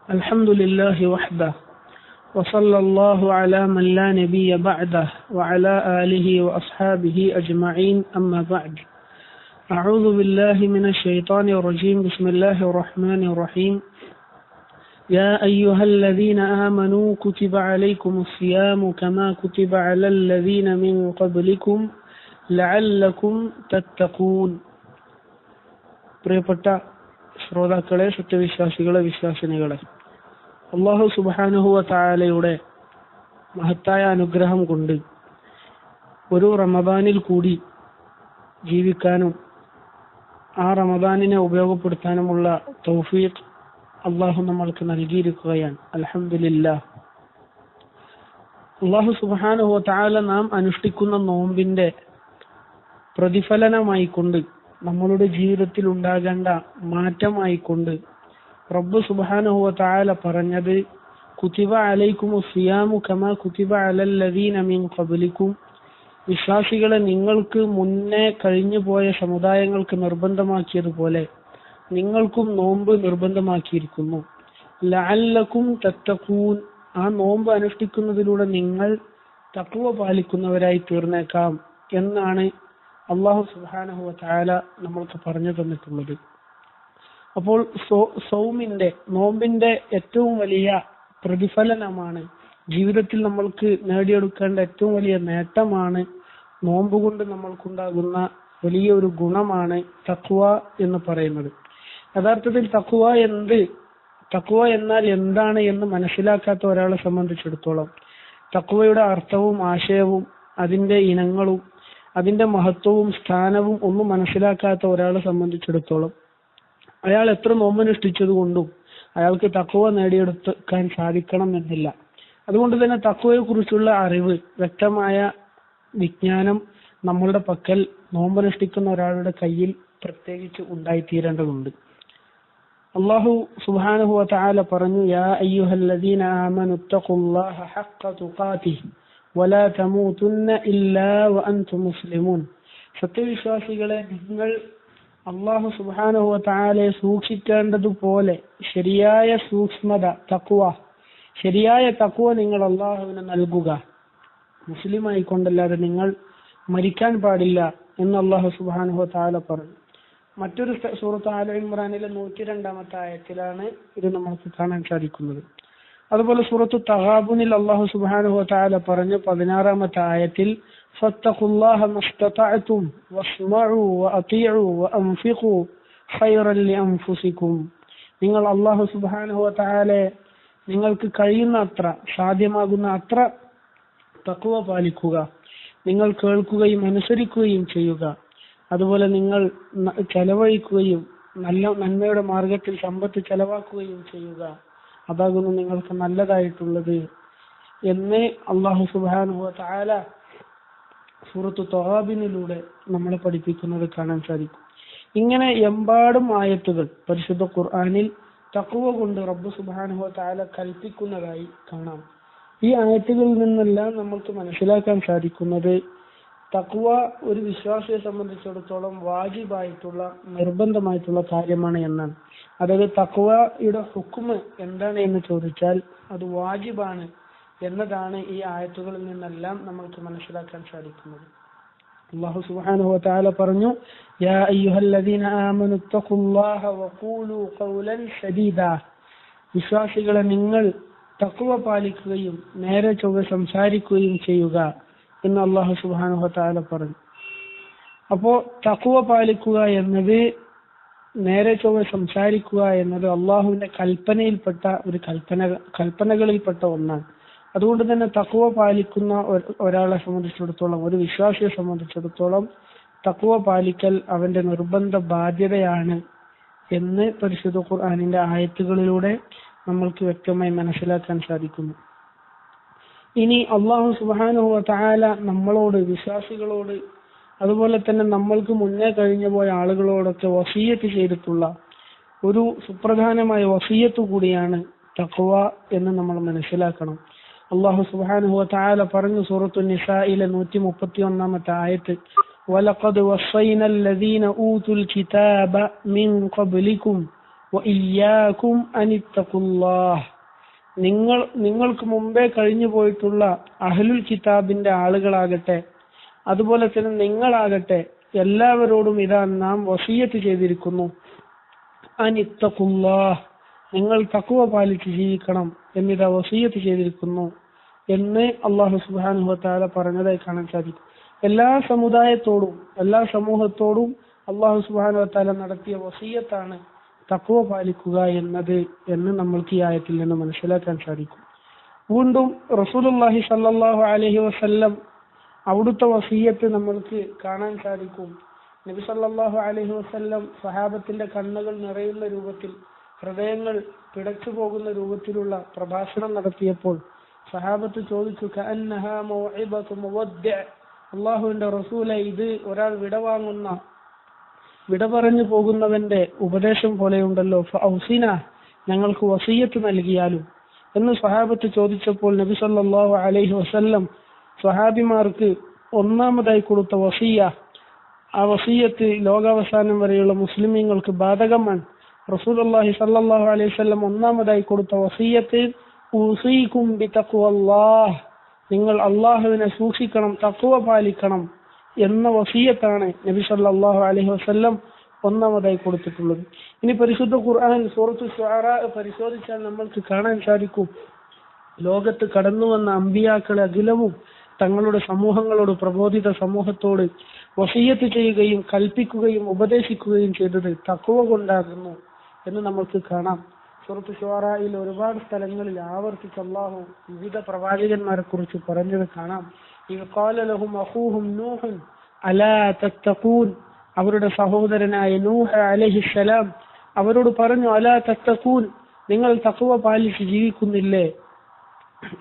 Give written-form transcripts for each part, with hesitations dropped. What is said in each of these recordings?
الحمد لله وحده وصلى الله على من لا نبي بعده وعلى آله وأصحابه أجمعين أما بعد أعوذ بالله من الشيطان الرجيم بسم الله الرحمن الرحيم يا أيها الذين آمنوا كتب عليكم الصيام كما كتب على الذين من قبلكم لعلكم تتقون പ്രിയപ്പെട്ട ശ്രോതാക്കളെ, സത്യവിശ്വാസികളെ, വിശ്വാസിനികളെ, അല്ലാഹു സുബ്ഹാനഹു വ തആലയുടെ മഹത്തായ അനുഗ്രഹം കൊണ്ട് ഒരു റമദാനിൽ കൂടി ജീവിക്കാനും ആ റമദാനിനെ ഉപയോഗപ്പെടുത്താനുമുള്ള തൗഫീഖ് അല്ലാഹു നമ്മൾക്ക് നൽകിയിരിക്കുകയാണ്. അൽഹംദുലില്ലാഹ്. അല്ലാഹു സുബ്ഹാനഹു വ തആല നാം അനുഷ്ഠിക്കുന്ന നോമ്പിന്റെ പ്രതിഫലനമായിക്കൊണ്ട്, നമ്മളുടെ ജീവിതത്തിൽ ഉണ്ടാകേണ്ട മാറ്റമായിക്കൊണ്ട് റബ്ബ് സുബ്ഹാനഹു വ തആല പറഞ്ഞത്, കുതിബ അലൈക്കുമുസ് സിയാമു കമാ കുതിബ അലൽ ലദീന മിൻ ഖബ്ലിക്കും, വിശ്വാസികളെ നിങ്ങൾക്ക് മുന്നേ കഴിഞ്ഞു പോയ സമുദായങ്ങൾക്ക് നിർബന്ധമാക്കിയതുപോലെ നിങ്ങൾക്കും നോമ്പ് നിർബന്ധമാക്കിയിരിക്കുന്നു. ലഅല്ലക്കും തത്തഖൂൻ, ആ നോമ്പ് അനുഷ്ഠിക്കുന്നതിലൂടെ നിങ്ങൾ തഖ്വ പാലിക്കുന്നവരായി തീർന്നേക്കാം എന്നാണ് അല്ലാഹു സുബ്ഹാനഹു വ തആല നമ്മൾക്ക് പറഞ്ഞു തന്നിട്ടുള്ളത്. അപ്പോൾ നോമ്പിന്റെ ഏറ്റവും വലിയ പ്രതിഫലനമാണ്, ജീവിതത്തിൽ നമ്മൾക്ക് നേടിയെടുക്കേണ്ട ഏറ്റവും വലിയ നേട്ടമാണ്, നോമ്പ് കൊണ്ട് നമ്മൾക്കുണ്ടാകുന്ന വലിയ ഒരു ഗുണമാണ് തഖ്വ എന്ന് പറയുന്നത്. യഥാർത്ഥത്തിൽ തഖ്വ എന്നാൽ എന്താണ് എന്ന് മനസ്സിലാക്കാത്ത ഒരാളെ സംബന്ധിച്ചിടത്തോളം, തഖ്വയുടെ അർത്ഥവും ആശയവും അതിന്റെ ഇനങ്ങളും അതിന്റെ മഹത്വവും സ്ഥാനവും ഒന്നും മനസ്സിലാക്കാത്ത ഒരാളെ സംബന്ധിച്ചിടത്തോളം അയാൾ എത്ര നോമ്പനുഷ്ഠിച്ചത് കൊണ്ടും അയാൾക്ക് തഖ്വ നേടിയെടുക്കാൻ സാധിക്കണം എന്നില്ല. അതുകൊണ്ട് തന്നെ തഖ്വയെ കുറിച്ചുള്ള അറിവ്, വ്യക്തമായ വിജ്ഞാനം നമ്മളുടെ പക്കൽ നോമ്പനുഷ്ഠിക്കുന്ന ഒരാളുടെ കയ്യിൽ പ്രത്യേകിച്ച് ഉണ്ടായിത്തീരേണ്ടതുണ്ട്. അല്ലാഹു സുബ്ഹാനഹു വ തആല പറഞ്ഞു, യാ അയ്യുഹല്ലദീന ആമനു തഖുല്ലാഹ ഹഖ്ക തുഖാതിഹി വലാ തമൂതുന്ന ഇല്ലാ വഅൻതും മുസ്ലിമൂൻ. സത്യവിശ്വാസികളെ, നിങ്ങൾ അല്ലാഹു സുബ്ഹാനഹു വ തആലയെ സൂക്ഷിക്കേണ്ടതുപോലെ ശരിയായ സൂക്ഷ്മത, ശരിയായ തഖ്വ നിങ്ങൾ അല്ലാഹുവിന് നൽകുക. മുസ്ലിം ആയിക്കൊണ്ടല്ലാതെ നിങ്ങൾ മരിക്കാൻ പാടില്ല എന്ന് അല്ലാഹു സുബ്ഹാനഹു വ തആല പറഞ്ഞു. മറ്റൊരു സൂറത്ത് ആല ഇംറാനിലെ 102-ാമത്തെ ആയത്തിലാണ് ഇത് നമുക്ക് കാണാൻ സാധിക്കുന്നത്. അതുപോലെ സൂറത്തു തഗാബുനിൽ അല്ലാഹു സുബ്ഹാനഹു വ തആല പറഞ്ഞു 16-ാമത്തെ ആയത്തിൽ, ഫത്തഖുല്ലാഹ മസ്തതഅതും വസ്മഉ വഅതീഉ വഅൻഫിഖു ഖൈറൻ ലിഅൻഫുസികും. നിങ്ങൾ അല്ലാഹു സുബ്ഹാനഹു വ തആലയെ നിങ്ങൾക്ക് കഴിയുന്ന അത്ര, സാധ്യമാകുന്ന അത്ര തഖ്വ പാലിക്കുക. നിങ്ങൾ കേൾക്കുകയും അനുസരിക്കുകയും ചെയ്യുക. അതുപോലെ നിങ്ങൾ ചെലവഴിക്കുകയും നന്മയുടെ മാർഗത്തിൽ സമ്പത്ത് ചെലവാക്കുകയും ചെയ്യുക. അതാകുന്നു നിങ്ങൾക്ക് നല്ലതായിട്ടുള്ളത് എന്ന് അല്ലാഹു സുബ്ഹാനഹു വ തആല സൂറത്തു തഗാബിനിലൂടെ നമ്മളെ പഠിപ്പിക്കുന്നത് കാണാൻ സാധിക്കും. ഇങ്ങനെ എമ്പാടും ആയത്തുകൾ പരിശുദ്ധ ഖുർആനിൽ തഖ്വ കൊണ്ട് റബ്ബ് സുബ്ഹാനഹു വ തആല കൽപ്പിക്കുന്നതായി കാണാം. ഈ ആയത്തുകളിൽ നിന്നെല്ലാം നമുക്ക് മനസ്സിലാക്കാൻ സാധിക്കുന്നത്, തഖ്വ ഒരു വിശ്വാസിയെ സംബന്ധിച്ചിടത്തോളം വാജിബായിട്ടുള്ള, നിർബന്ധമായിട്ടുള്ള കാര്യമാണ് എന്നാണ്. അതായത് തഖ്വയുടെ ഹുക്മ് എന്താണ് എന്ന് ചോദിച്ചാൽ അത് വാജിബാണ് എന്നതാണ് ഈ ആയത്തുകളിൽ നിന്നെല്ലാം നമുക്ക് മനസ്സിലാക്കാൻ സാധിക്കുന്നത്. അല്ലാഹു സുബ്ഹാനഹു വ തആല പറഞ്ഞു, യാ അയ്യുഹല്ലദീന ആമനു തഖുല്ലാഹ വഖൂലു ഖൗലൻ സദീദാ. വിശ്വാസികളെ, നിങ്ങൾ തഖ്വ പാലിക്കുകയും നേരെ ചൊവ്വെ സംസാരിക്കുകയും ചെയ്യുക എന്ന് അല്ലാഹു സുബ്ഹാനഹു വ തആല പറഞ്ഞു. അപ്പോ തഖ്വ പാലിക്കുക എന്നത്, നേരെ ചൊവ്വെ സംസാരിക്കുക എന്നത് അള്ളാഹുവിന്റെ കൽപ്പനകളിൽപ്പെട്ട ഒന്നാണ്. അതുകൊണ്ട് തന്നെ തഖ്വ പാലിക്കുന്ന ഒരാളെ സംബന്ധിച്ചിടത്തോളം, ഒരു വിശ്വാസിയെ സംബന്ധിച്ചിടത്തോളം തഖ്വ പാലിക്കൽ അവന്റെ നിർബന്ധ ബാധ്യതയാണ് എന്ന് പരിശുദ്ധ ഖുർആനിന്റെ ആയത്തുകളിലൂടെ നമ്മൾക്ക് വ്യക്തമായി മനസ്സിലാക്കാൻ സാധിക്കുന്നു. ഇനി അല്ലാഹു സുബ്ഹാനഹു വ തആല നമ്മളോട്, വിശ്വാസികളോട്, അതുപോലെ തന്നെ നമ്മൾക്ക് മുന്നേ കഴിഞ്ഞു പോയ ആളുകളോടൊക്കെ വസിയ്യത്ത് ചെയ്തിട്ടുള്ള ഒരു സുപ്രധാനമായ വസിയ്യത്ത് കൂടിയാണ് തഖ്വ എന്ന് നമ്മൾ മനസ്സിലാക്കണം. അല്ലാഹു സുബ്ഹാനഹു വ തആല പറഞ്ഞു സൂറത്തു നിസായിലെ 131-ാമത്തെ ആയത്ത്, വലഖദ് വസ്സൈനൽ ലദീന ഊതുൽ കിതാബ മിൻ ഖബ്ലികും വഇയ്യാകും അനിത്തഖുല്ലാഹ്. നിങ്ങൾക്ക് മുമ്പേ കഴിഞ്ഞു പോയിട്ടുള്ള അഹ്ലുൽ കിതാബിന്റെ ആളുകളാകട്ടെ അതുപോലെ തന്നെ നിങ്ങളാകട്ടെ എല്ലാവരോടും ഇതാ നാം വസിയത്ത് ചെയ്തിരിക്കുന്നു, അനിത്തഖുല്ലാഹ്, നിങ്ങൾ തഖ്വ പാലിച്ച് ജീവിക്കണം എന്നിതാ വസിയത്ത് ചെയ്തിരിക്കുന്നു എന്ന് അല്ലാഹു സുബ്ഹാനഹു വ തആല പറഞ്ഞതായി കാണാൻ സാധിക്കും. എല്ലാ സമുദായത്തോടും എല്ലാ സമൂഹത്തോടും അല്ലാഹു സുബ്ഹാനഹു വ തആല നടത്തിയ വസിയത്താണ് തഖ്വ പാലിക്കുക എന്നത് എന്ന് നമ്മൾക്ക് ഈ ആയത്തിൽ നിന്ന് മനസ്സിലാക്കാൻ സാധിക്കും. വീണ്ടും റസൂലുള്ളാഹി സ്വല്ലല്ലാഹു അലൈഹി വസല്ലം അവിടുത്തെ വസിയത്ത് നമ്മൾക്ക് കാണാൻ സാധിക്കും. നബി സല്ലല്ലാഹു അലൈഹി വസല്ലം സ്വഹാബത്തിന്റെ കണ്ണുകൾ നിറയുന്ന രൂപത്തിൽ, ഹൃദയങ്ങൾ പിടച്ചു പോകുന്ന രൂപത്തിലുള്ള പ്രഭാഷണം നടത്തിയപ്പോൾ സ്വഹാബത്ത് ചോദിച്ചു, കഅന്നഹാ മൗഇബതു മുവദ്ദിഅ, അല്ലാഹുവിന്റെ റസൂലെ, ഇത് ഒരാൾ വിട പറഞ്ഞു പോകുന്നവന്റെ ഉപദേശം പോലെയുണ്ടല്ലോ, ഫഔസിന, ഞങ്ങൾക്ക് വസിയത്ത് നൽകിയാലും എന്ന് സ്വഹാബത്ത് ചോദിച്ചപ്പോൾ നബി സല്ലല്ലാഹു അലൈഹി വസല്ലം സ്വഹാബിമാർക്ക് ഒന്നാമതായി കൊടുത്ത വസിയ, ആ വസിയത്ത് ലോകാവസാനം വരെയുള്ള മുസ്ലിമീങ്ങൾക്ക് ബാധകമാണ്. റസൂലുള്ളാഹി സ്വല്ലല്ലാഹു അലൈഹി വസല്ലം ഒന്നാമതായി കൊടുത്ത വസിയത്ത് ഉസീകും ബിതഖ്വല്ലാഹ്, നിങ്ങൾ അല്ലാഹുവിനെ സൂക്ഷിക്കണം, തഖ്വ പാലിക്കണം എന്ന വസിയത്താണ് നബി സല്ലല്ലാഹു അലൈഹി വസല്ലം ഒന്നാമതായി കൊടുത്തിട്ടുള്ളത്. ഇനി പരിശുദ്ധ ഖുർആൻ സൂറത്തുൽ ശുഅറാ പരിശോധിച്ചാൽ നമ്മൾക്ക് കാണാൻ സാധിക്കും, ലോകത്ത് കടന്നു വന്ന അമ്പിയാക്കളെ അഖിലവും തങ്ങളുടെ സമൂഹങ്ങളോട്, പ്രബോധിത സമൂഹത്തോട് വസിയത്ത് ചെയ്യുകയും കൽപ്പിക്കുകയും ഉപദേശിക്കുകയും ചെയ്തത് തഖ്വ കൊണ്ടാകുന്നു എന്ന് നമ്മൾക്ക് കാണാം. സൂറത്ത് ശുഅറായിൽ ഒരുപാട് സ്ഥലങ്ങളിൽ ആവർത്തിച്ച് അല്ലാഹു വിവിധ പ്രവാചകന്മാരെ കുറിച്ച് പറഞ്ഞത് കാണാം. ഇദ് ഖാല ലഹും അഖൂഹും നൂഹ് അലാ തത്തഖൂൻ, അവരുടെ സഹോദരനായ നൂഹ് അലൈഹിസ്സലാം അവരോട് പറഞ്ഞു, അലാ തത്തഖൂൻ, നിങ്ങൾ തഖ്വ പാലിച്ച് ജീവിക്കുന്നില്ലേ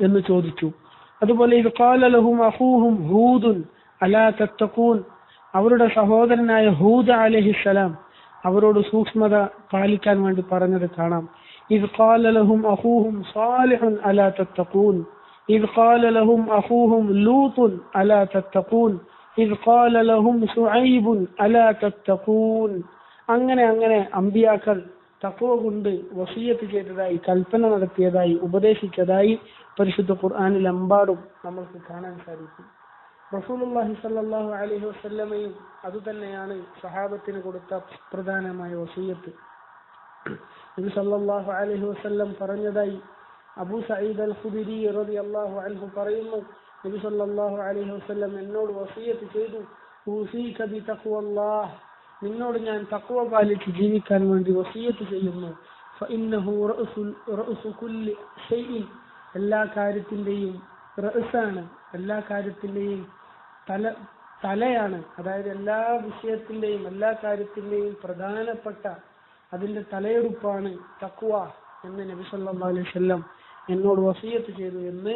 എന്ന് ചോദിച്ചു. അതുപോലെ ഇദ് ഖാല ലഹും അഖൂഹും ഹൂദ് അലാ തത്തഖൂൻ, അവരുടെ സഹോദരനായ ഹൂദ് അലൈഹിസ്സലാം അവരോട് സൂക്ഷ്മത പാലിക്കാൻ വേണ്ടി പറഞ്ഞത് കാണാം. ഇദ് ഖാല ലഹും അഖൂഹും സാലിഹ് അലാ തത്തഖൂൻ, ഇദ് ഖാല ലഹും അഖൂഹും ലൂത്ത് അലാ തത്തഖൂൻ, ഇദ് ഖാല ലഹും ശുഐബ് അലാ തത്തഖൂൻ. അങ്ങനെ അമ്പിയാക്കൾ തഖ്വ കൊണ്ട് വസിയത്ത് ചെയ്തതായി, കൽപ്പന നടത്തിയതായി, ഉപദേശിച്ചതായി പരിശുദ്ധ ഖുർആനിൽ എമ്പാടും നമ്മൾക്ക് കാണാൻ സാധിക്കും. റസൂലുള്ളാഹി സ്വല്ലല്ലാഹു അലൈഹി വസല്ലമയും അതുതന്നെയാണ് സഹാബത്തിന് കൊടുത്ത പ്രധാനമായ വസിയത്ത്. നബി സല്ലല്ലാഹു അലൈഹി വസല്ലം പറഞ്ഞതായി അബൂ സഈദ് അൽ ഖുദരി റളിയല്ലാഹു അൻഹു പറയുന്നു, നബി സല്ലല്ലാഹു അലൈഹി വസല്ലം എന്നോട് വസിയത്ത് ചെയ്തു, ഉസീക ബിതഖ്വല്ലാഹ്, നിന്നോട് ഞാൻ തഖ്വ പാലിച്ച് ജീവിക്കാൻ വേണ്ടി വസിയത്ത് ചെയ്യുന്നു. ഫഇന്നഹു റഅസു കുല്ലി ഷൈഇൻ, എല്ലാ കാര്യത്തിന്റെയും റഅസാണ്, എല്ലാ കാര്യത്തിന്റെയും തലയാണ്, അതായത് എല്ലാ വിഷയത്തിന്റെയും എല്ലാ കാര്യത്തിന്റെയും പ്രധാനപ്പെട്ട അതിന്റെ തലയെടുപ്പാണ് തഖ്വ എന്ന് നബി സല്ലല്ലാഹു അലൈഹി വസല്ലം എന്നോട് വസിയത്ത് ചെയ്തു എന്ന്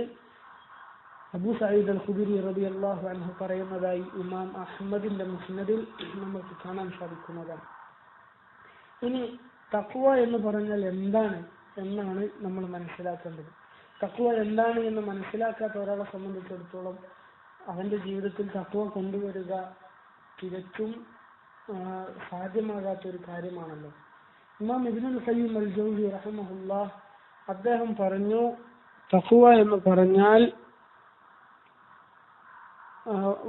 അബൂ സഈദ് അൽ ഖുദരി റളിയല്ലാഹു അൻഹു പറയുന്നതായി ഇമാം അഹ്മദിന്റെ മുസ്നദിൽ നമുക്ക് കാണാൻ സാധിക്കുന്നതാണ്. ഇനി തഖ്വ എന്ന് പറഞ്ഞാൽ എന്താണ് എന്നാണ് നമ്മൾ മനസ്സിലാക്കേണ്ടത്. തഖ്വ എന്താണ് എന്ന് മനസ്സിലാക്കാത്ത ഒരാളെ സംബന്ധിച്ചിടത്തോളം അവന്റെ ജീവിതത്തിൽ തഖ്വ കൊണ്ടുവരിക തികച്ചും സാധ്യമാകാത്ത ഒരു കാര്യമാണല്ലോ. ഇമാം ഇബ്നുൽ ഖയ്യിം അൽ ജൗസി റഹിമഹുല്ലാഹ് അദ്ദേഹം പറഞ്ഞു, തഖ്വ എന്ന് പറഞ്ഞാൽ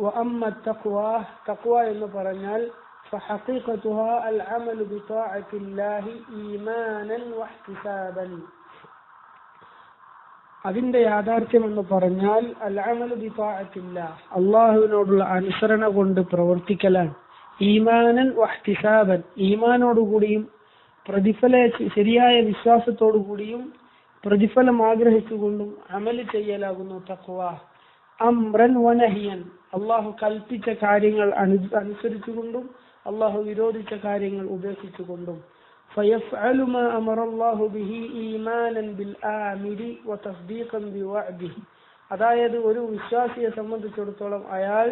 وأما التقوى تقوى എന്ന് പറഞ്ഞാൽ فحقيقتها العمل بطاعة الله إيمانا واحتسابا, അതിന്റെ യാഥാർത്ഥ്യം എന്ന് പറഞ്ഞാൽ അൽഅമലു ബിതാഅത്തില്ലാഹ്, അല്ലാഹുവിനോടുള്ള അനുസരണ കൊണ്ട് പ്രവർത്തിക്കലാണ്. ഈമാനൻ വഹ്തിസാബൻ, ഈമാനോടുകൂടിയും ശരിയായ വിശ്വാസത്തോടുകൂടിയും പ്രതിഫലം ആഗ്രഹിച്ചുകൊണ്ടും അമല് ചെയ്യലാകുന്നു തഖ്വ. അംറൻ വനഹിയൻ, അള്ളാഹു കൽപ്പിച്ച കാര്യങ്ങൾ അനുസരിച്ചുകൊണ്ടും അള്ളാഹു വിരോധിച്ച കാര്യങ്ങൾ ഉപേക്ഷിച്ചുകൊണ്ടും. فيفعل ما أمر الله به إيمانا بالآمر وتصديقا بوعده, അതായത് ഒരു വിശ്വാസിയെ സംബന്ധിച്ചിടത്തോളം, അയാൾ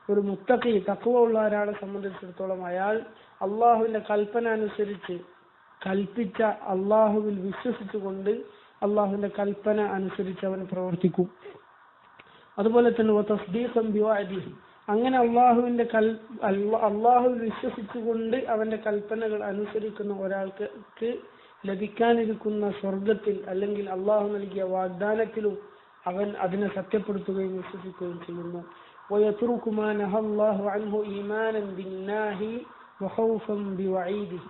ഒരു മുത്തഖി തഖ്വ ഉള്ള ഒരാളെ സംബന്ധിച്ചിടത്തോളം അയാൾ അള്ളാഹുവിന്റെ കൽപ്പന അനുസരിച്ച് കൽപ്പിച്ച അള്ളാഹുവിൽ വിശ്വസിച്ചുകൊണ്ട് അള്ളാഹുവിന്റെ കൽപ്പന അനുസരിച്ച് അവൻ പ്രവർത്തിക്കും. അതുപോലെ തന്നെ തസ്ദീഖൻ ബിവഅദിഹി, അങ്ങനെ അള്ളാഹുവിൽ വിശ്വസിച്ചുകൊണ്ട് അവന്റെ കൽപ്പനകൾ അനുസരിക്കുന്ന ഒരാൾക്ക് ലഭിക്കാനിരിക്കുന്ന സ്വർഗത്തിൽ അല്ലെങ്കിൽ അള്ളാഹു നൽകിയ വാഗ്ദാനത്തിലും അവൻ അതിനെ സത്യപ്പെടുത്തുകയും വിശ്വസിക്കുകയും ചെയ്യുന്നു. وَيَتْرُكُ مَا نَهَى اللَّهُ عَنْهُ إِيمَانًا بِالنَّاهِ وَخَوْفًا بِوَعِيدِهِ.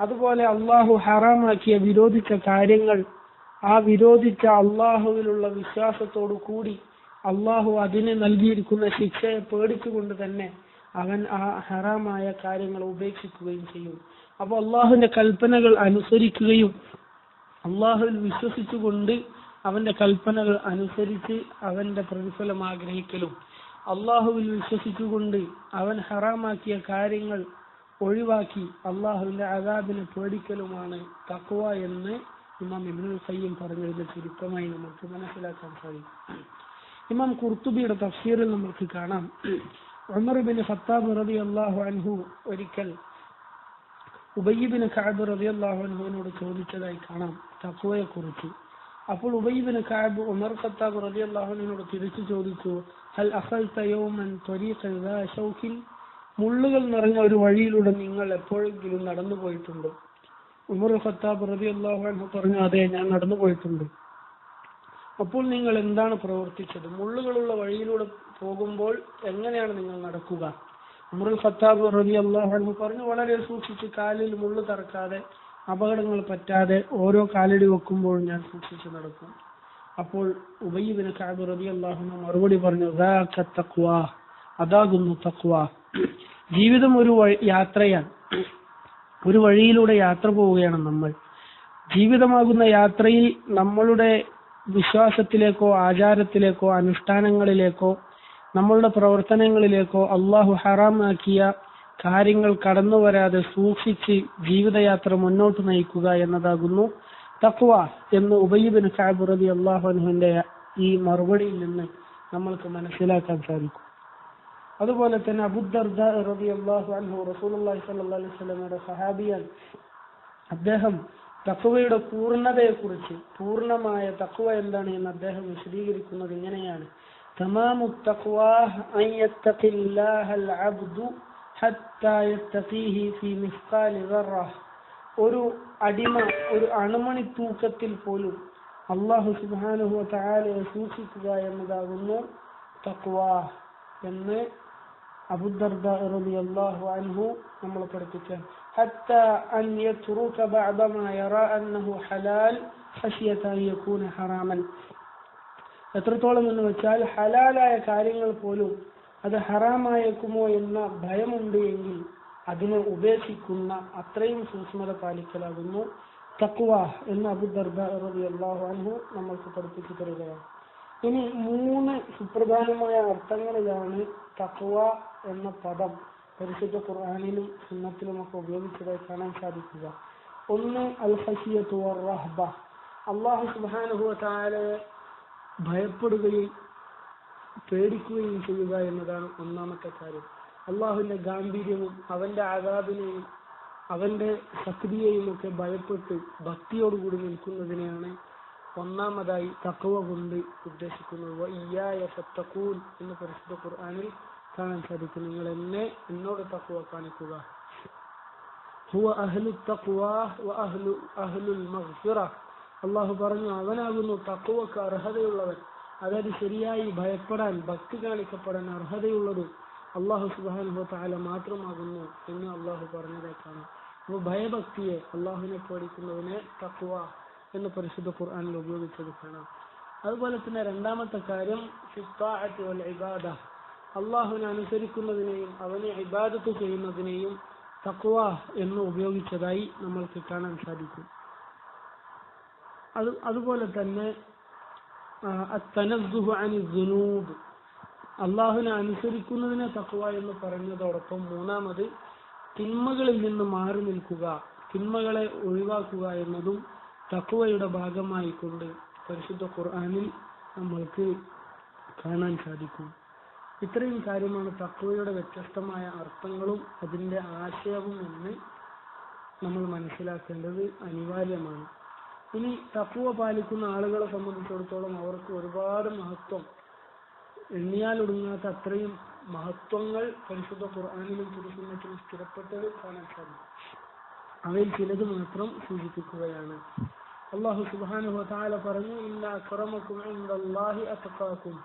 അതുപോലെ അള്ളാഹു ഹറാമാക്കിയ വിരോധിച്ച കാര്യങ്ങൾ ആ വിരോധിച്ച അള്ളാഹുവിലുള്ള വിശ്വാസത്തോടു കൂടി അള്ളാഹു അതിന് നൽകിയിരിക്കുന്ന ശിക്ഷയെ പേടിച്ചുകൊണ്ട് തന്നെ അവൻ ആ ഹറാമായ കാര്യങ്ങൾ ഉപേക്ഷിക്കുകയും ചെയ്യും. അപ്പോൾ അള്ളാഹുവിന്റെ കൽപ്പനകൾ അനുസരിക്കുകയും അള്ളാഹുവിൽ വിശ്വസിച്ചുകൊണ്ട് അവന്റെ കൽപ്പനകൾ അനുസരിച്ച് അവന്റെ പ്രതിഫലം ആഗ്രഹിക്കലും അള്ളാഹുവിൽ വിശ്വസിച്ചുകൊണ്ട് അവൻ ഹറാമാക്കിയ കാര്യങ്ങൾ ഒഴിവാക്കി അള്ളാഹുവിന്റെ അദാബിനെ പേടിക്കലുമാണ് തഖ്വ എന്ന് ഇമാം ഇബ്നുൽ ഖയ്യിം പറഞ്ഞതിന്റെ ചുരുക്കമായി നമുക്ക് മനസ്സിലാക്കാൻ സാധിക്കും. ഇമാം ഖുർത്തുബിയുടെ തഫ്സീറിൽ നമുക്ക് കാണാം, ഉമർ ഇബ്നു ഖത്താബ് റളിയല്ലാഹു അൻഹു ഒരിക്കൽ ഉബയ്യ് ഇബ്നു കഅബ് റളിയല്ലാഹു അൻഹുവിനോട് ചോദിച്ചതായി കാണാം തഖ്വയെ കുറിച്ച്. അപ്പോൾ ഉബയ്യ് ഇബ്നു കഅബ് ഉമർ ഖത്താബ് റളിയല്ലാഹു അൻഹുവിനോട് തിരിച്ചു ചോദിച്ചു, ഹൽ അഖൽത യൗമൻ ത്വരീഖൻ ദാ ശൗകിൻ, മുള്ളുകൾ നിറഞ്ഞ ഒരു വഴിയിലൂടെ നിങ്ങൾ എപ്പോഴെങ്കിലും നടന്നു പോയിട്ടുണ്ടോ? ഉമർ ഖത്താബ് റളിയല്ലാഹു അൻഹു പറഞ്ഞു, അതെ, ഞാൻ നടന്നു പോയിട്ടുണ്ട്. അപ്പോൾ നിങ്ങൾ എന്താണ് പ്രവർത്തിച്ചത്? മുള്ളുകളുള്ള വഴിയിലൂടെ പോകുമ്പോൾ എങ്ങനെയാണ് നിങ്ങൾ നടക്കുക? ഉമർ ഖത്താബ് റളിയല്ലാഹു അൻഹു പറഞ്ഞു, വളരെ സൂക്ഷിച്ച്, കാലിൽ മുള്ളു തറക്കാതെ, അപകടങ്ങൾ പറ്റാതെ ഓരോ കാലടി വെക്കുമ്പോഴും ഞാൻ സൂക്ഷിച്ച് നടക്കും. അപ്പോൾ ഉബയ്യ് ഇബ്നു കഅബ് റളിയല്ലാഹു അൻഹു മറുപടി പറഞ്ഞു, ദാക തഖ്വ, അതാകുന്നു തഖ്വ. ജീവിതം ഒരു യാത്രയാണ്, ഒരു വഴിയിലൂടെ യാത്ര പോവുകയാണ് നമ്മൾ. ജീവിതമാകുന്ന യാത്രയിൽ നമ്മളുടെ വിശ്വാസത്തിലേക്കോ ആചാരത്തിലേക്കോ അനുഷ്ഠാനങ്ങളിലേക്കോ നമ്മളുടെ പ്രവർത്തനങ്ങളിലേക്കോ അള്ളാഹു ഹറാമാക്കിയ കാര്യങ്ങൾ കടന്നു വരാതെ സൂക്ഷിച്ച് ജീവിതയാത്ര മുന്നോട്ട് നയിക്കുക എന്നതാകുന്നു തഖ്വ എന്ന് ഉബയ്യ് ഇബ്നു കഅബ് റളിയല്ലാഹു അൻഹുവിന്റെ ഈ മറുപടിയിൽ നിന്ന് നമ്മൾക്ക് മനസ്സിലാക്കാൻ സാധിക്കും. അതുപോലെ തന്നെ അബൂ ദർദാ റളിയല്ലാഹു അൻഹു റസൂലുള്ളാഹി സ്വല്ലല്ലാഹു അലൈഹി വസല്ലമയുടെ സഹാബിയാണ്. അദ്ദേഹം തഖ്വയുടെ പൂർണ്ണതയെക്കുറിച്ച്, പൂർണ്ണമായ തഖ്വ എന്താണ് എന്ന് അദ്ദേഹം വിശദീകരിക്കുന്നത് ഇങ്ങനെയാണ്: തമാമു തഖ്വാ അൻ യത്തഖില്ലാഹൽ അബ്ദു ഹത്താ യത്തഖീഹി ഫീ മിസ്ഖാലി ദർറ. ഒരു അടിമ ഒരു അണുമണി തൂക്കത്തിൽ പോലും അല്ലാഹു സുബ്ഹാനഹു വ തആലയെ സൂക്ഷിക്കുക എന്നതാകുന്നു തഖ്വ എന്ന് അബൂ ദർദാ റളിയല്ലാഹു അൻഹു നമ്മളെ പഠിപ്പിച്ചു. حتى أن يترك بعض ما يرى أنه حلال خشية أن يكون حراما. എത്രത്തോളം എന്ന് വെച്ചാൽ ഹലാലായ കാര്യങ്ങൾ പോലും അത് ഹറാമായേക്കുമോ എന്ന ഭയമുണ്ട് എങ്കിൽ അതിനെ ഉപേക്ഷിക്കുന്ന അത്രയും സൂക്ഷ്മത പാലിക്കലാകുന്നു തഖ്വ എന്ന് അബൂ ദർദാ റളിയല്ലാഹു അൻഹു നമ്മൾക്ക് പഠിപ്പിച്ചു തരികയാണ്. ഇനി 3 സുപ്രധാനമായ അർത്ഥങ്ങളിലാണ് തഖ്വ എന്ന പദം പരിശുദ്ധ ഖുർആനിലും സുന്നത്തിലുമൊക്കെ ഉപയോഗിച്ചതായി കാണാൻ സാധിക്കുക. ഒന്ന്, അൽ ഖശിയത്തു വർ റഹ്ബ, അല്ലാഹു സുബ്ഹാനഹു വ തആലയെ ഭയപ്പെടുകയും പേടിക്കുകയും ചെയ്യുക എന്നതാണ് ഒന്നാമത്തെ കാര്യം. അള്ളാഹുവിന്റെ ഗാംഭീര്യവും അവന്റെ അദാബിനെയും അവന്റെ ശക്തിയെയും ഒക്കെ ഭയപ്പെട്ട് ഭക്തിയോടുകൂടി നിൽക്കുന്നതിനെയാണ് ഒന്നാമതായി തഖ്വ കൊണ്ട് ഉദ്ദേശിക്കുന്നത്. വഇയ്യായ ഫത്തഖൂൻ എന്ന് പരിശുദ്ധ ഖുർആനിൽ കാണാൻ സാധിക്കും. നിങ്ങൾ എന്നോട് തഖ്വ കാണിക്കുക. ഹുവ അഹ്ലു തഖ്വ വ അഹ്ലുൽ മഗ്ഫിറ. അല്ലാഹു പറഞ്ഞു, അവനാകുന്നു തഖ്വക്ക് അർഹതയുള്ളവൻ, അതായത് ശരിയായി ഭയപ്പെടാൻ, ഭക്തി കാണിക്കപ്പെടാൻ അർഹതയുള്ളത് അല്ലാഹു സുബ്ഹാനഹു വ തആല മാത്രമാകുന്നു എന്ന് അല്ലാഹു പറഞ്ഞതായി കാണാം. അപ്പോൾ ഭയഭക്തിയെ, അല്ലാഹുവിനെ പേടിക്കുന്നതിനെ തഖ്വ എന്ന് പരിശുദ്ധ ഖുർആനിൽ ഉപയോഗിച്ചത് കാണാം. അതുപോലെ തന്നെ രണ്ടാമത്തെ കാര്യം ഫിത്താഅത്തി വൽ ഇബാദ, അള്ളാഹുവിനെ അനുസരിക്കുന്നതിനെയും അവനെ ഇബാദത്ത് ചെയ്യുന്നതിനെയും തഖ്വ എന്ന് ഉപയോഗിച്ചതായി നമ്മൾക്ക് കാണാൻ സാധിക്കും. അതുപോലെ തന്നെ അത്തനസ്സുഹു അനി ദുനൂബ്, അള്ളാഹുവിനെ അനുസരിക്കുന്നതിനെ തഖ്വ എന്ന് പറഞ്ഞതോടൊപ്പം മൂന്നാമത് തിന്മകളിൽ നിന്ന് മാറി നിൽക്കുക, തിന്മകളെ ഒഴിവാക്കുക എന്നതും തഖ്വയുടെ ഭാഗമായി കൊണ്ട് പരിശുദ്ധ ഖുർആനിൽ നമ്മൾക്ക് കാണാൻ സാധിക്കും. ഇത്രയും കാര്യമാണ് തഖ്വയുടെ വ്യത്യസ്തമായ അർത്ഥങ്ങളും അതിന്റെ ആശയവും എന്ന് നമ്മൾ മനസ്സിലാക്കേണ്ടത് അനിവാര്യമാണ്. ഇനി തഖ്വ പാലിക്കുന്ന ആളുകളെ സംബന്ധിച്ചിടത്തോളം അവർക്ക് ഒരുപാട് മഹത്വം, എണ്ണിയാലൊടുങ്ങാത്ത അത്രയും മഹത്വങ്ങൾ പരിശുദ്ധ ഖുർആനിലും തിരുസുന്നത്തിലും സ്ഥിരപ്പെട്ടത് കാണാൻ സാധിക്കും. അവയിൽ ചിലത് മാത്രം സൂചിപ്പിക്കുകയാണ്. അല്ലാഹു സുബ്ഹാനഹു വ തആല പറഞ്ഞു, ഇന്ന അക്രമകും ഇൻദല്ലാഹി അത്ഖാകും,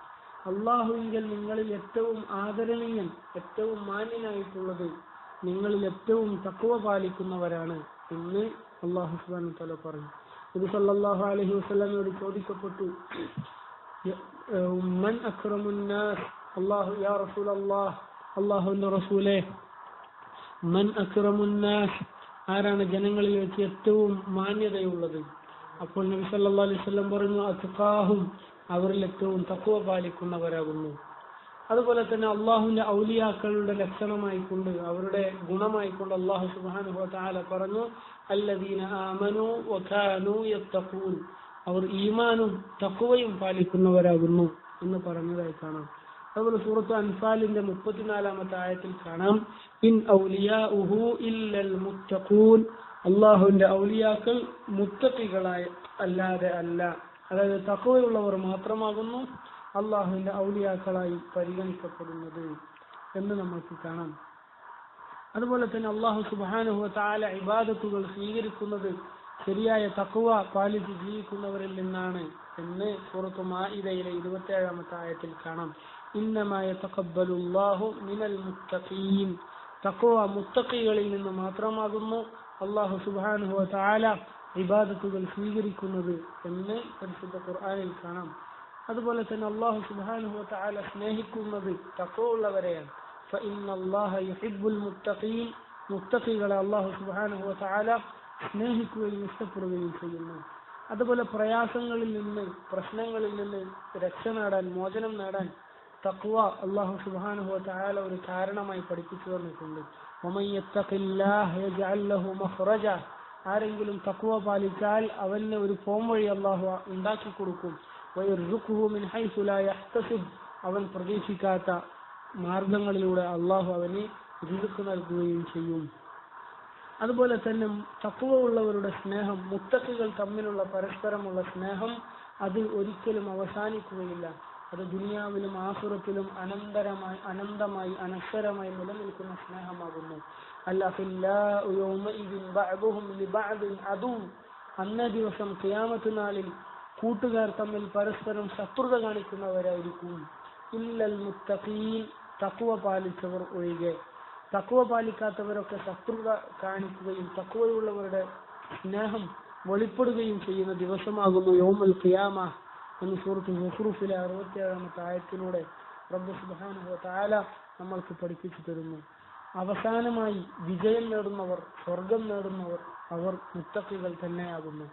അല്ലാഹുവിങ്കൽ നിങ്ങളിൽ ഏറ്റവും ആദരണീയൻ, ഏറ്റവും മാന്യനായിട്ടുള്ളത് നിങ്ങളിൽ ഏറ്റവും തഖ്വ പാലിക്കുന്നവരാണ് എന്ന് അല്ലാഹു സുബ്ഹാനഹു വ തആല പറഞ്ഞു. നബി സല്ലല്ലാഹു അലൈഹി വസല്ലമയോട് ചോദിക്കപ്പെട്ടു, മൻ അക്രമുൻ നാസ്, അല്ലാഹു യാ റസൂലല്ലാഹ്, അല്ലാഹുവിന്റെ റസൂലേ, മൻ അക്രമുൻ നാസ്, ആരാണ് ജനങ്ങളിൽ വെച്ച് ഏറ്റവും മാന്യതയുള്ളത്? അപ്പോൾ നബി സല്ലല്ലാഹു അലൈഹി വസല്ലം പറഞ്ഞു, അത്ഖാഹും, അവരിൽ ഏറ്റവും തഖ്വ പാലിക്കുന്നവരാകുന്നു. അതുപോലെ തന്നെ അള്ളാഹുവിന്റെ ഔലിയാക്കളുടെ ലക്ഷണമായിക്കൊണ്ട്, അവരുടെ ഗുണമായിക്കൊണ്ട് അല്ലാഹു സുബ്ഹാനഹു വ തആല പറഞ്ഞു, അല്ലദീന ആമനൂ വകാനൂ യത്തഖൂൻ, അവർ ഈമാനും തഖ്വയും പാലിക്കുന്നവരാകുന്നു എന്ന് പറഞ്ഞതായി കാണാം. അതുപോലെ സൂറത്ത് അൻഫാലിന്റെ 34-ാമത്തെ ആയത്തിൽ കാണാം, ഇൻ ഔലിയാഉഹു ഇല്ലൽ മുത്തഖൂൻ, അള്ളാഹുവിന്റെ ഔലിയാക്കൾ മുത്തഖികളായ അല്ലാതെ അല്ല, അതായത് തഖ്വയുള്ളവർ മാത്രമാകുന്നു അള്ളാഹുവിന്റെ ഔലിയാക്കളായി പരിഗണിക്കപ്പെടുന്നത് എന്ന് നമുക്ക് കാണാം. അതുപോലെ തന്നെ അല്ലാഹു സുബ്ഹാനഹു വ തആല ഇബാദത്തുകൾ സ്വീകരിക്കുന്നത് ശരിയായ തഖ്വ പാലിച്ച് ജീവിക്കുന്നവരിൽ നിന്നാണ് എന്ന് സൂറത്ത് മാഇദയിലെ 27-ാമത്തെ ആയത്തിൽ കാണാം. ഇന്നമാ യതഖബ്ബലുല്ലാഹു മിനൽ മുത്തഖീൻ, തഖ്വ മുത്തഖികളിൽ നിന്ന് മാത്രമാകുന്നു അല്ലാഹു സുബ്ഹാനഹു വ തആല ഇബാദത്തുകൾ സ്വീകരിക്കുന്നത് എന്ന് പരിശുദ്ധ ഖുർആനിൽ കാണാം. അതുപോലെ തന്നെ അല്ലാഹു സുബ്ഹാനഹു വ തആല സ്നേഹിക്കുന്നത് തഖ്വ ഉള്ളവരെയാണ്. ഫഇന്നല്ലാഹ യുഹിബ്ബുൽ മുത്തഖീൻ, മുത്തഖികളെ അല്ലാഹു സുബ്ഹാനഹു വ തആല സ്നേഹിക്കുകയും ഇഷ്ടപ്പെടുകയും ചെയ്യുന്നു. അതുപോലെ പ്രയാസങ്ങളിൽ നിന്ന്, പ്രശ്നങ്ങളിൽ നിന്ന് രക്ഷ നേടാൻ, മോചനം നേടാൻ തഖ്വ അല്ലാഹു സുബ്ഹാനഹു വ തആല ഒരു കാരണമായി പഠിപ്പിച്ചു തന്നിട്ടുണ്ട്. വമൻ യത്തഖില്ലാഹ യജ്അൽ ലഹു മഖ്റജ, ആരെങ്കിലും തഖ്വ പാലിച്ചാൽ അവന് ഒരു പോംവഴി അല്ലാഹു ഉണ്ടാക്കി കൊടുക്കും. വയർസുഖുഹു മിൻ ഹൈസു ലാ യഹ്തസിബ്, അവൻ പ്രതീക്ഷിക്കാത്ത മാർഗങ്ങളിലൂടെ അല്ലാഹു അവന് റിസ്ക് നൽകുകയും ചെയ്യും. അതുപോലെ തന്നെ തഖ്വ ഉള്ളവരുടെ സ്നേഹം, മുത്തഖികൾ തമ്മിലുള്ള പരസ്പരമുള്ള സ്നേഹം, അത് ഒരിക്കലും അവസാനിക്കുകയില്ല. അത് ദുനിയാവിലും ആഖിറത്തിലും അനന്തമായി അനശ്വരമായി നിലനിൽക്കുന്ന സ്നേഹമാകുന്നു. അൽഅഖില്ലാഉ യൗമഇദിൻ ബഅദുഹും ലിബഅദിൻ അദു, അന്നേ ദിവസം ഖിയാമത്ത് നാളിൽ കൂട്ടുകാർ തമ്മിൽ പരസ്പരം ശത്രുത കാണിക്കുന്നവരായിരിക്കും. ഇല്ലൽ മുത്തഖീൻ, തഖ്വ പാലിച്ചവർ ഒഴികെ. തഖ്വ പാലിക്കാത്തവരൊക്കെ ശത്രുത കാണിക്കുകയും തഖ്വയുള്ളവരുടെ സ്നേഹം വെളിപ്പെടുകയും ചെയ്യുന്ന ദിവസമാകുന്നു യൗമുൽ ഖിയാമ എന്ന് സൂറത്ത് സുഖ്റൂഫിലെ 67-ാമത്തെ ആയത്തിലൂടെ റബ്ബ് സുബ്ഹാനഹു വ തആല നമ്മൾക്ക് പഠിപ്പിച്ചു തരുന്നു. അവസാനമായി വിജയം നേടുന്നവർ, സ്വർഗം നേടുന്നവർ അവർ മുത്തഖികൾ തന്നെയാകുന്നു.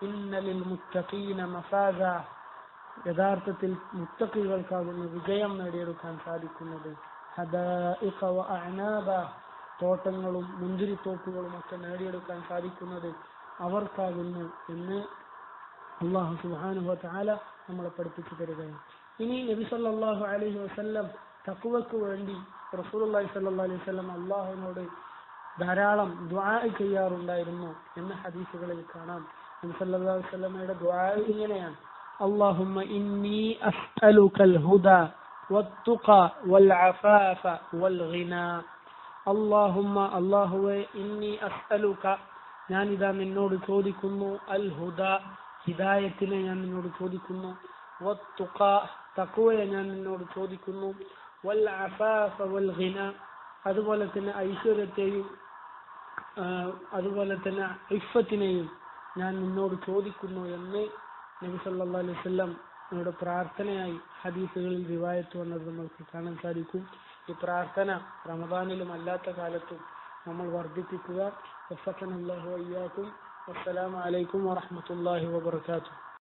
ഇന്നലിൽ മുത്തഖീന മഫാസ, യഥാർത്ഥത്തിൽ മുത്തഖികൾക്കാകുന്നു വിജയം നേടിയെടുക്കാൻ സാധിക്കുന്നത്. ഹദാഇഖ വ അഅനാബ, തോട്ടങ്ങളും മുന്തിരിത്തോപ്പുകളും ഒക്കെ നേടിയെടുക്കാൻ സാധിക്കുന്നത് അവർക്കാകുന്നു എന്ന് അല്ലാഹു സുബ്ഹാനഹു വ തആല നമ്മളെ പഠിപ്പിച്ചു തരികയാണ്. ഇനി നബി സല്ലല്ലാഹു അലൈഹി വസല്ലം തഖ്വക്ക് വേണ്ടി റസൂലുള്ളാഹി സ്വല്ലല്ലാഹു അലൈഹി വസല്ലം അല്ലാഹുവിനോട് ധാരാളം ദുആ ചെയ്യാറുണ്ടായിരുന്നു എന്ന് ഹദീസുകളിൽ കാണാം. നബി സല്ലല്ലാഹു അലൈഹി വസല്ലമയുടെ ദുആ ഇങ്ങനെയാണ്: അല്ലാഹുമ്മ ഇന്നി അസ്അലുകൽ ഹുദാ വത്തുഖാ വൽ അഫാഫ വൽ ഗിനാ. അല്ലാഹുമ്മ, അല്ലാഹുവേ, ഇന്നി അസ്അലുക, ഞാൻ ഇതാ നിന്നോട് ചോദിക്കുന്നു, അൽ ഹുദാ, ഹിദായത്തിനെ ഞാൻ നിന്നോട് ചോദിക്കുന്നു, വത്തുഖാ, തഖ്വയെ ഞാൻ നിന്നോട് ചോദിക്കുന്നു, വൽ അഫാഫ വൽ ഗിനാ, അതുപോലെ തന്നെ ഐശ്വര്യത്തെയും അതുപോലെ തന്നെ ഇഫ്ഫത്തിനെയും ഞാൻ നിന്നോട് ചോദിക്കുന്നു എന്ന് നബി സല്ലല്ലാഹു അലൈഹി വസല്ലം യുടെ പ്രാർത്ഥനയായി ഹദീസുകളിൽ റിവായത്ത് വന്നത് നമുക്ക് കാണാൻ സാധിക്കും. ഈ പ്രാർത്ഥന റമദാനിലും അല്ലാത്ത കാലത്തും നമ്മൾ വർദ്ധിപ്പിക്കുക. വഫഖനല്ലാഹു വഇയ്യാകും. വസ്സലാമു അലൈക്കും വറഹ്മത്തുള്ളാഹി വബറകാതുഹു.